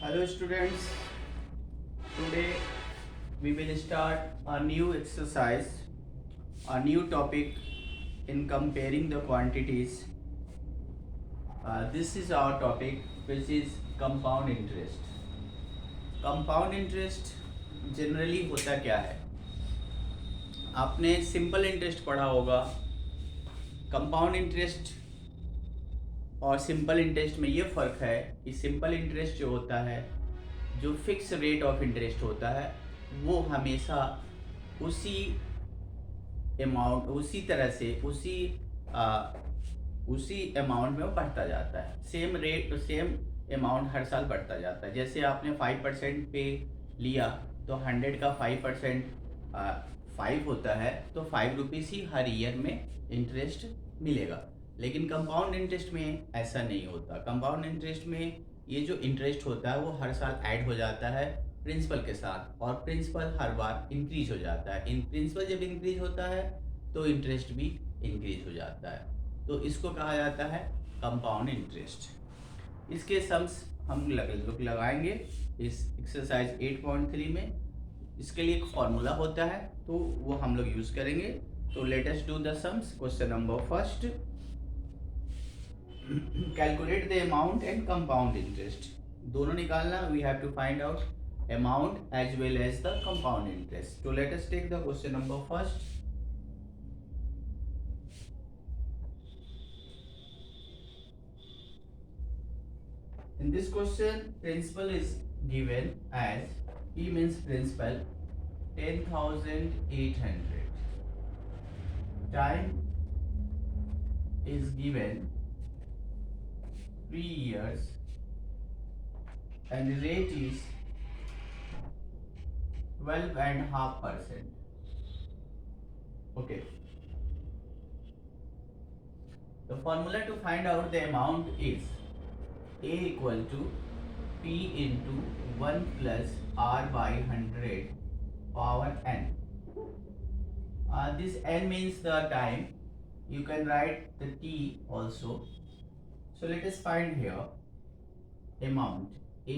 Hello students, today we will start a new exercise, a new topic in comparing the quantities. This is our topic which is compound interest. Compound interest generally होता क्या है? आपने simple interest पढ़ा होगा. Compound interest और simple interest में ये फ़र्क है कि सिंपल इंटरेस्ट जो होता है, जो फिक्स रेट ऑफ इंटरेस्ट होता है, वो हमेशा उसी अमाउंट उसी तरह से उसी अमाउंट में वो बढ़ता जाता है. सेम रेट सेम अमाउंट हर साल बढ़ता जाता है. जैसे आपने 5% पे लिया तो 100 का 5% 5 होता है, तो 5 रुपीज़ ही हर ईयर में इंटरेस्ट मिलेगा. लेकिन कंपाउंड इंटरेस्ट में ऐसा नहीं होता. कंपाउंड इंटरेस्ट में ये जो इंटरेस्ट होता है वो हर साल ऐड हो जाता है प्रिंसिपल के साथ, और प्रिंसिपल हर बार इंक्रीज हो जाता है. इन प्रिंसिपल जब इंक्रीज होता है तो इंटरेस्ट भी इंक्रीज हो जाता है. तो इसको कहा जाता है कंपाउंड इंटरेस्ट. इसके सम्स हम लगाएंगे इस एक्सरसाइज 8.3 में. इसके लिए एक फॉर्मूला होता है तो वो हम लोग यूज़ करेंगे. तो let us do the sums. Question number first, calculate the amount and compound interest. दोनों निकालना. We have to find out amount as well as the compound interest. तो let us take the question number first. In this question, principal is given as P means principal 10,800. Time is given 3 years and the rate is 12.5%. Okay. The formula to find out the amount is A equal to P into 1 plus R by 100 power n. This n means the time. You can write the t also. So let us find here amount. A,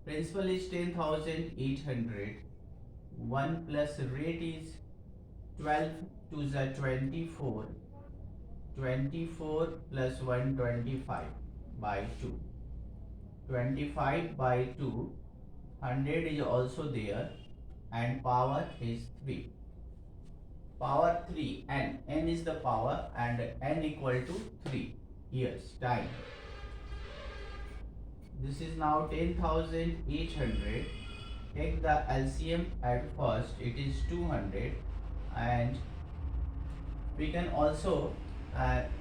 principal is 10,800. 1 plus rate is 12 to the 24. 24 plus 125 by 2. 25 by 2, 100 is also there, and power is 3. Power 3, n is the power, and n equal to 3 years time. This is now 10,800. Take the LCM at first, it is 200, and we can also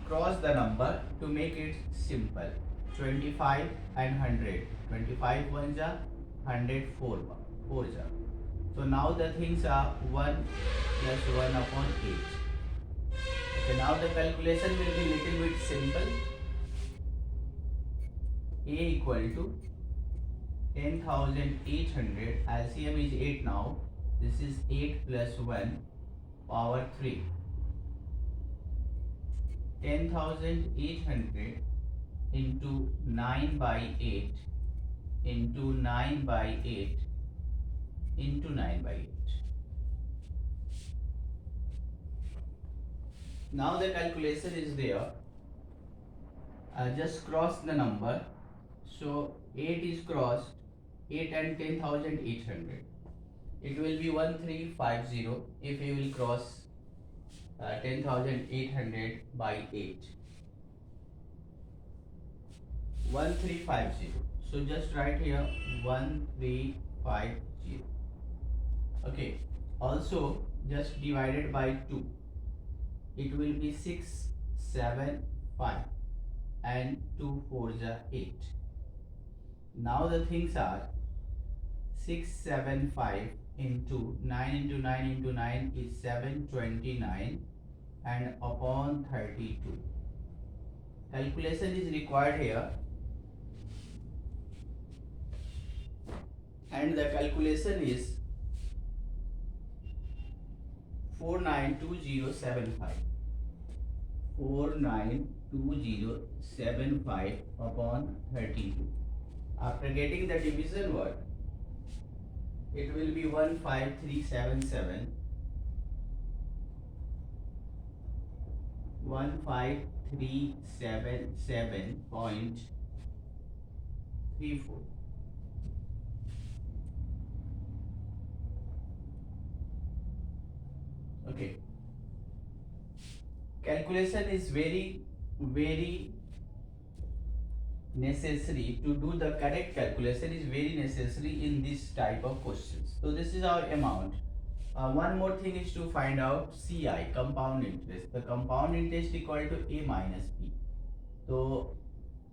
cross the number to make it simple. 25 and 100. 25 1 ja, 100 4 ja. So now the things are 1 plus 1 upon 8. Okay, now the calculation will be little bit simple. A equal to 10,800. LCM is 8 now. This is 8 plus 1 power 3. 10,800 into 9 by 8 into 9 by 8 into 9 by 8. Now the calculation is there. Just cross the number. So 8 is crossed. 8 and 10,800. It will be 1350 if you will cross 10,800 by 8. 1350. So just write here 1350. Okay. Also just divided by 2. It will be 675 and 2 4s are 8. Now the things are 675 into 9 into 9 into 9 is 729 and upon 32. Calculation is required here, and the calculation is 492075. 492075 upon 32. After getting the division word, it will be 15377 1537.34. Okay. Calculation is very necessary. To do the correct calculation is very necessary in this type of questions. So this is our amount. One more thing is to find out CI, compound interest. The compound interest equal to A minus B. So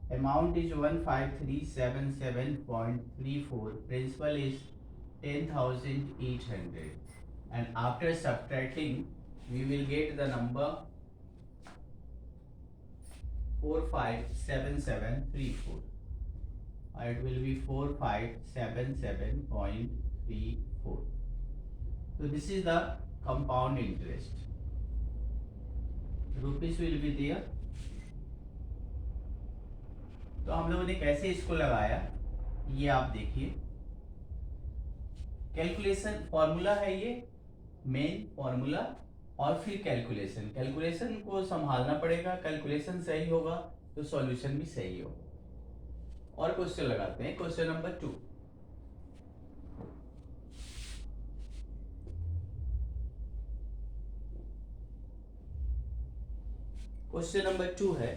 amount is 15377.34. Principal is 10,800. And after subtracting, we will get the number 457734. It will be 4577.34. So this is the compound interest. Rupees will be there. तो हम लोगों ने कैसे इसको लगाया ये आप देखिए. कैलकुलेशन फॉर्मूला है ये, मेन फॉर्मूला, और फिर कैलकुलेशन को संभालना पड़ेगा. कैलकुलेशन सही होगा तो सॉल्यूशन भी सही होगा. और क्वेश्चन लगाते हैं. Question number 2. क्वेश्चन नंबर 2 है.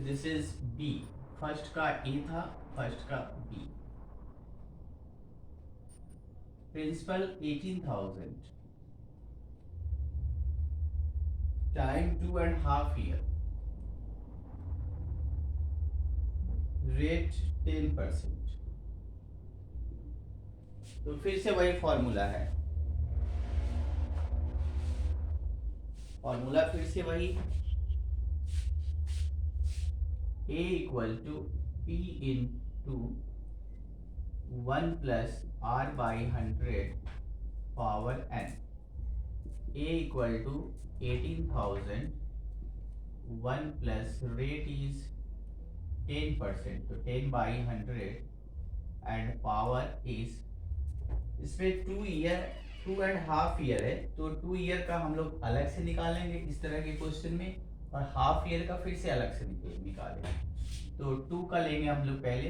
This is B. फर्स्ट का ए था, फर्स्ट का B. Principal 18,000 time 2.5 year. Rate 10%. तो फिर से वही फॉर्मूला है. फॉर्मूला फिर से वही. A equal to P into 1 plus R by 100 power n. A equal to 18,000, 1 plus rate is 10%, तो 10 बाई 100 एंड पावर इज, इसमें 2.5 ईयर है तो 2 ईयर का हम लोग अलग से निकालेंगे इस तरह के क्वेश्चन में, और हाफ ईयर का फिर से अलग से निकालेंगे. तो 2 का लेंगे हम लोग पहले.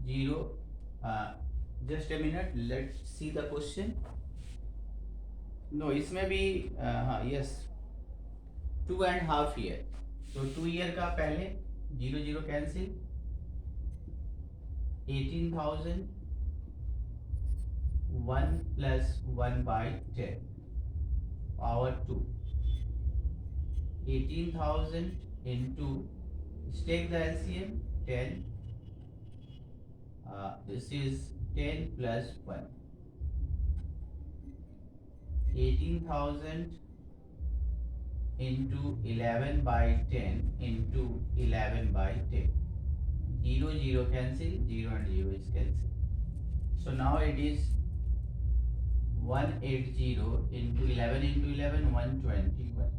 0. Just a minute, let's see the question. No, इसमें भी हाँ, यस, 2.5 ईयर. तो 2 ईयर का पहले 0 cancel. 18,000, 1 plus 1 by 10 power 2. 18,000 into, take the LCM, 10. This is 10 plus 1. 18,000 into 11 by 10 into 11 by 10. 0 cancel, 0 and 0 is cancel. So now it is 180 into 11 into 11, 121.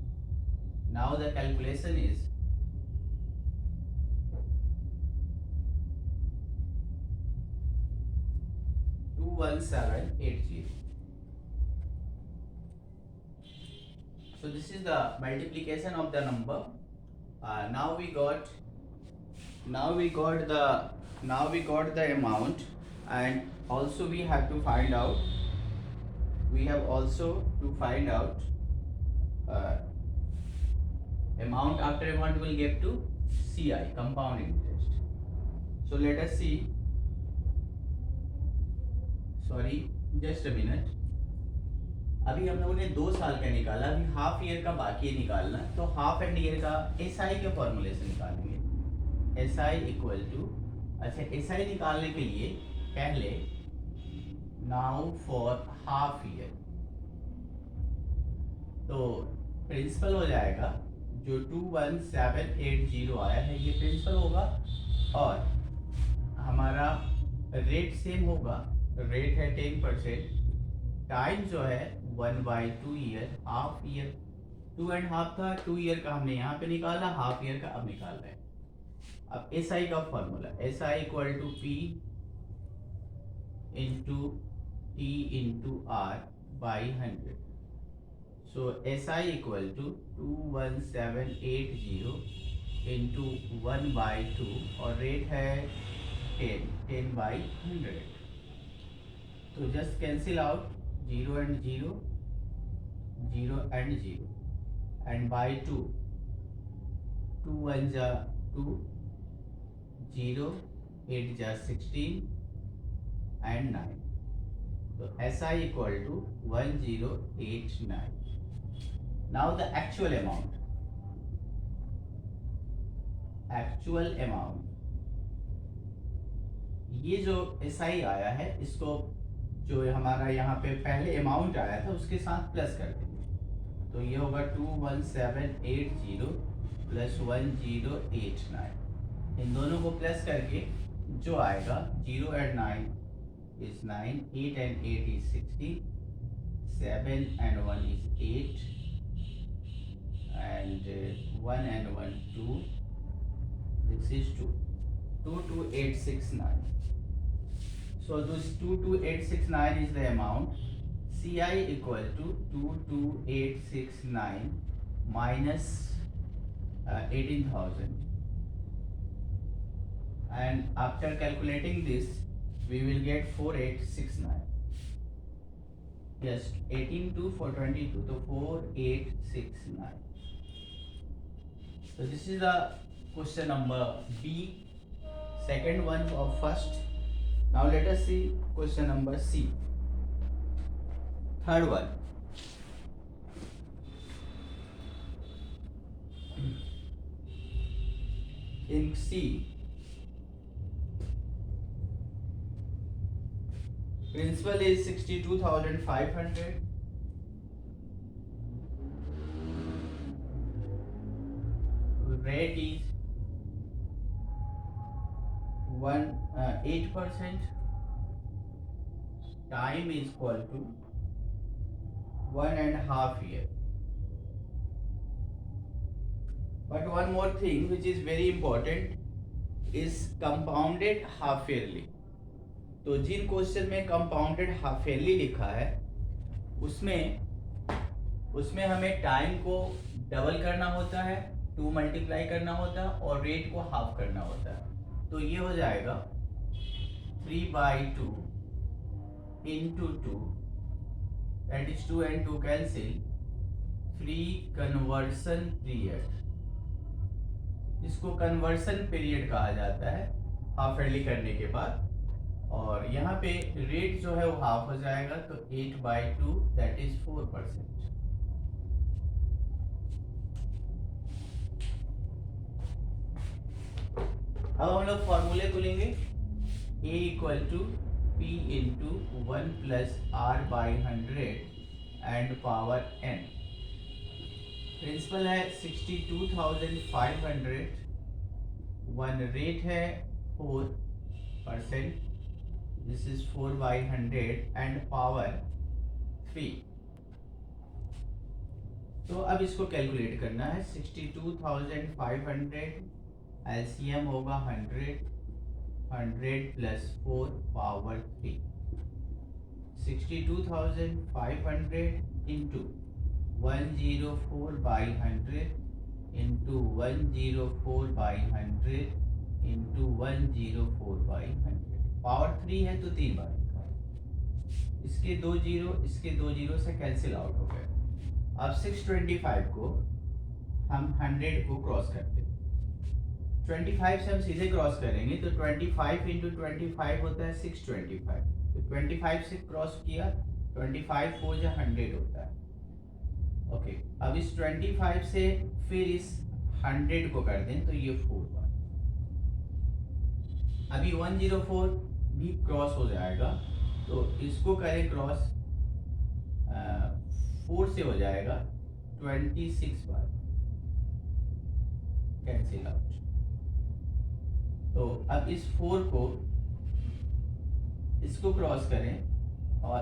Now the calculation is 21780. So this is the multiplication of the number. Now we got the amount, and also we have to find out. We have also to find out amount. After amount we will get to CI, compound interest. So let us see. Sorry, just a minute. अभी हम लोगों ने 2 साल का निकाला, अभी half year का बाकी है निकालना. तो हाफ एंड ईयर का SI के फॉर्मूले से निकालेंगे. SI इक्वल टू, अच्छा SI निकालने के लिए पहले नाउ फॉर हाफ ईयर, तो प्रिंसिपल हो जाएगा जो 21780 आया है, ये प्रिंसिपल होगा, और हमारा रेट सेम होगा. रेट है 10%. टाइम जो है 1/2 ईयर. हाफ ईयर 2.5 था, 2 ईयर का हमने यहाँ पे निकाला, हाफ ईयर का अब निकाल रहे हैं. अब एस आई का formula, S I equal to P into T into R by 100. So S I equal to 21780 into 1/2 और रेट है 10/100. तो just cancel out 0 and 0, 0 and 0, and by 2, 2 1 जा 2, 0 8 जा 16 and 9. So SI equal to 1089. Now the actual amount. Actual amount. ये जो SI आया है इसको जो हमारा यहाँ पे पहले अमाउंट आया था उसके साथ प्लस कर देंगे. तो ये होगा 21780 प्लस 1089. इन दोनों को प्लस करके जो आएगा 0 and 9 is 9, 8 and 8 is 16, 7 and 1 is 8, and 1 and 1 2. This is 2. 22869. So this 22869 is the amount. CI equal to 22869 minus 18,000. And after calculating this, we will get 4869. Yes, 18 to 422, so 4869. So this is the question number B, second one of first. Now let us see question number C, third one. In C, principal is 62,500. Rate is 8%. Time is equal to 1.5 years. But one more thing which is very important is compounded half yearly. तो जिन question में compounded half yearly लिखा है उसमें हमें time को double करना होता है, 2 मल्टीप्लाई करना होता है और रेट को हाफ करना होता है. तो ये हो जाएगा 3/2 into 2, that is 2 and 2 cancel, 3 conversion period. इसको कन्वर्सन पीरियड कहा जाता है हाफ ईयरली करने के बाद. और यहाँ पे रेट जो है वो हाफ हो जाएगा तो 8/2 दैट इज 4%. अब हम लोग फॉर्मूले को लेंगे. A equal to P into 1 plus R/100 and power n. Principal है 62,500, वन रेट है 4%. This is 4/100 and power 3. तो अब इसको कैलकुलेट करना है. 62,500 LCM होगा 100 plus 4 power 3. 62,500 into 104/100 into 104/100 into 104/100. Power 3 है तो 3 बार लिखा है. इसके 2 जीरो, इसके 2 जीरो से कैंसिल आउट हो गए. अब 625 को हम 100 को क्रॉस करते हैं. 25 से हम सीधे क्रॉस करेंगे तो 25 इंटू 25 होता है 625. तो 25 से क्रॉस किया, 25 4 जा 100 होता है. ओके, अब इस 25 से फिर इस 100 को कर दें तो ये 4 बार. अभी 104 भी क्रॉस हो जाएगा तो इसको करें क्रॉस, 4 से हो जाएगा 26 बार, कैंसिल आउट. तो अब इस 4 को इसको क्रॉस करें और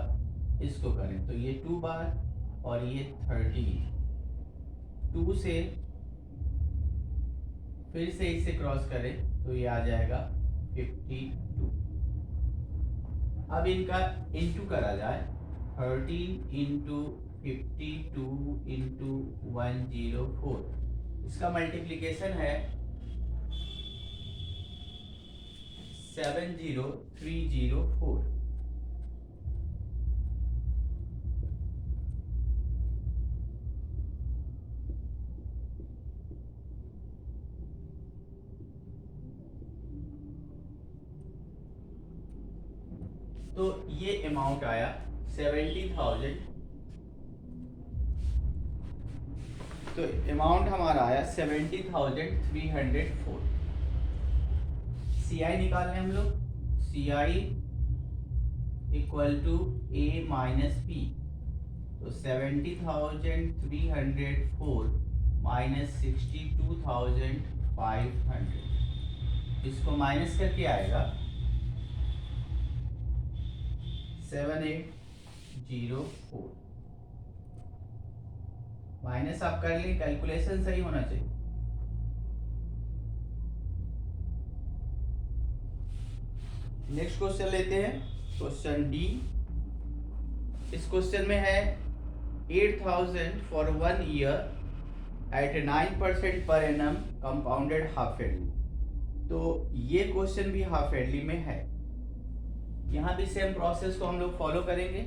इसको करें तो ये 2 बार और ये 30. 2 से फिर से इसे क्रॉस करें तो ये आ जाएगा 52। अब इनका इंटू करा जाए, 13 इंटू 52 इंटू 104, इसका मल्टीप्लिकेशन है 70304। तो ये अमाउंट आया 70,000। तो अमाउंट हमारा आया 70,304। CI निकालने हम लोग, CI equal to A minus P। तो 70,304 माइनस 62,500, इसको माइनस करके आएगा 7804। माइनस आप कर लें, कैलकुलेशन सही होना चाहिए। नेक्स्ट क्वेश्चन लेते हैं, क्वेश्चन डी। इस क्वेश्चन में है 8,000 for 1 year eight 9% per annum compounded half yearly. तो ये क्वेश्चन भी हाफ ईयरली में है। यहाँ भी सेम प्रोसेस को हम लोग फॉलो करेंगे।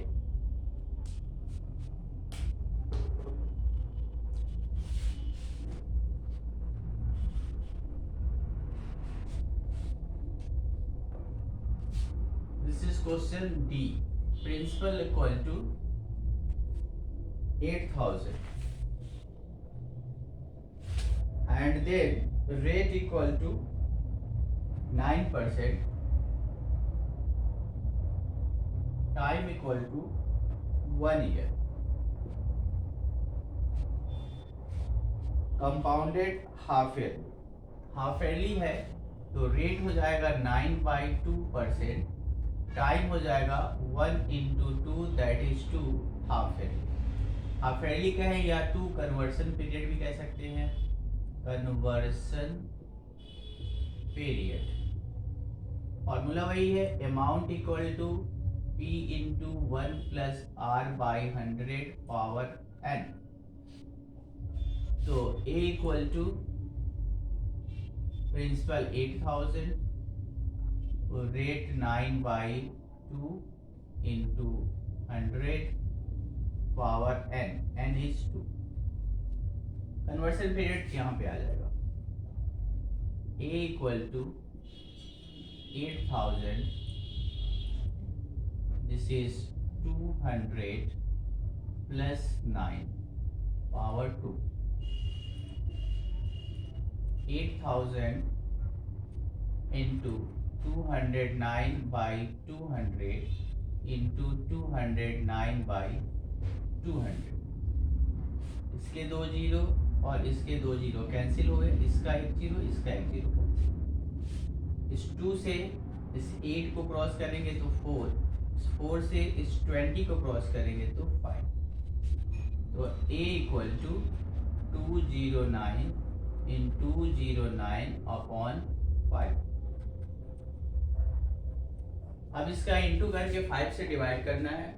This is question D. Principal equal to 8,000 and then rate equal to 9%, time equal to 1 year, compounded half yearly. Half yearly है तो रेट हो जाएगा 9/2%, टाइम हो जाएगा 1 into 2 that is 2 half yearly. Half yearly कहें या 2 conversion period भी कह सकते हैं, कन्वर्सन पीरियड। फॉर्मूला वही है, amount equal to P into 1 plus R by 100 power n। तो A equal to principal 8,000, rate 9/2 into 100 power n, n is 2। Conversion period यहाँ पे आ जाएगा, A equal to 8,000, this is 200 plus 9 power 2। 8,000 into 209/200 into 209/200। इसके 2 zero और इसके 2 zero cancel हो गए, इसका 1 जीरो, इसका 1 जीरो। इस 2 से इस 8 को क्रॉस करेंगे तो 4, इस 4 से इस 20 को क्रॉस करेंगे तो 5। तो A इक्वल टू 209 इन 209/5। अब इसका इंटू करके 5 से डिवाइड करना है,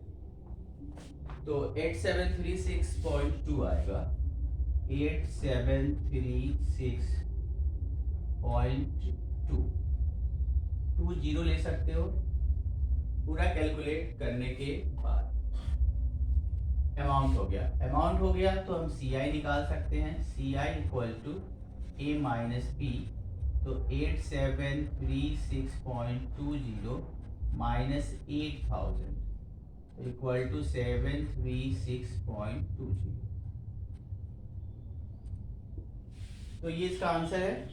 तो 8736.2 आएगा। 8736.2, 2 जीरो ले सकते हो पूरा कैलकुलेट करने के बाद। अमाउंट हो गया, अमाउंट हो गया तो हम CI निकाल सकते हैं। CI equal to A minus P। तो 8736.20 माइनस 8,000 इक्वल टू 736.20। तो ये इसका आंसर है।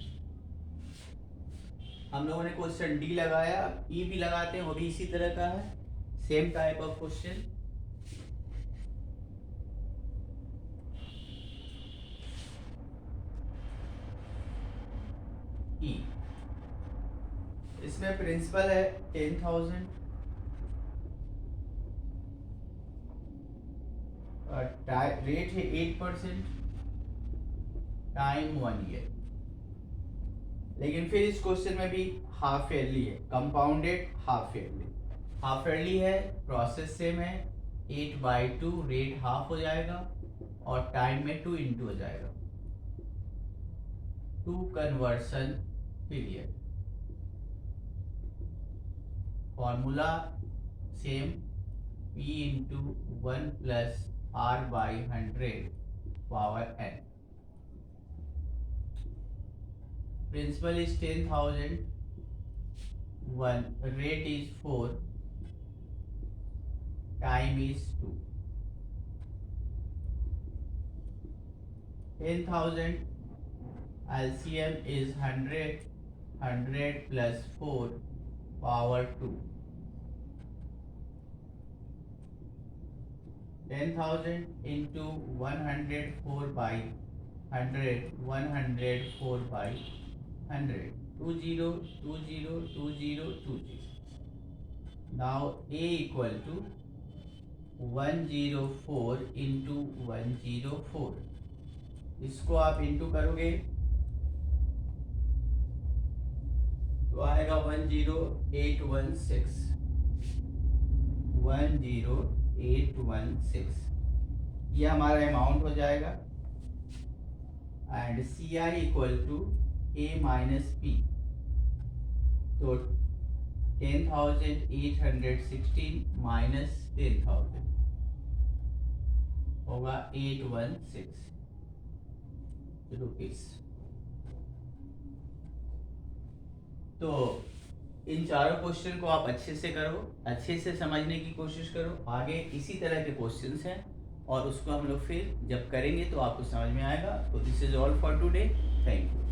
हम लोगों ने क्वेश्चन डी लगाया, ई भी लगाते हैं, वो भी इसी तरह का है, सेम टाइप ऑफ क्वेश्चन। ई, इसमें प्रिंसिपल है 10,000, रेट है 8%, टाइम 1 ईयर। लेकिन फिर इस क्वेश्चन में भी हाफ ईयरली है, compounded half yearly. Half yearly है, प्रोसेस सेम है, 8/2 रेट हाफ हो जाएगा और टाइम में 2 इंटू हो जाएगा, 2 conversion period. Formula same, P into 1 plus R/100 power n। Principal is 10,000, one rate is 4, time is 2. 10,000 LCM is 100, 100 plus 4 power 2. 10,000 into 104 by 100, 104 by 100, 20, 20, 20, 20. Now A equal to 104 into 104. इसको आप into करोगे तो आएगा 10816, 10816। ये हमारा amount हो जाएगा। And C I equal to A minus P, तो 10,816 माइनस 10,000 होगा 816 रुपीज। तो इन चारों क्वेश्चन को आप अच्छे से करो, अच्छे से समझने की कोशिश करो। आगे इसी तरह के क्वेश्चंस हैं और उसको हम लोग फिर जब करेंगे तो आपको समझ में आएगा। तो this is all for today, thank you.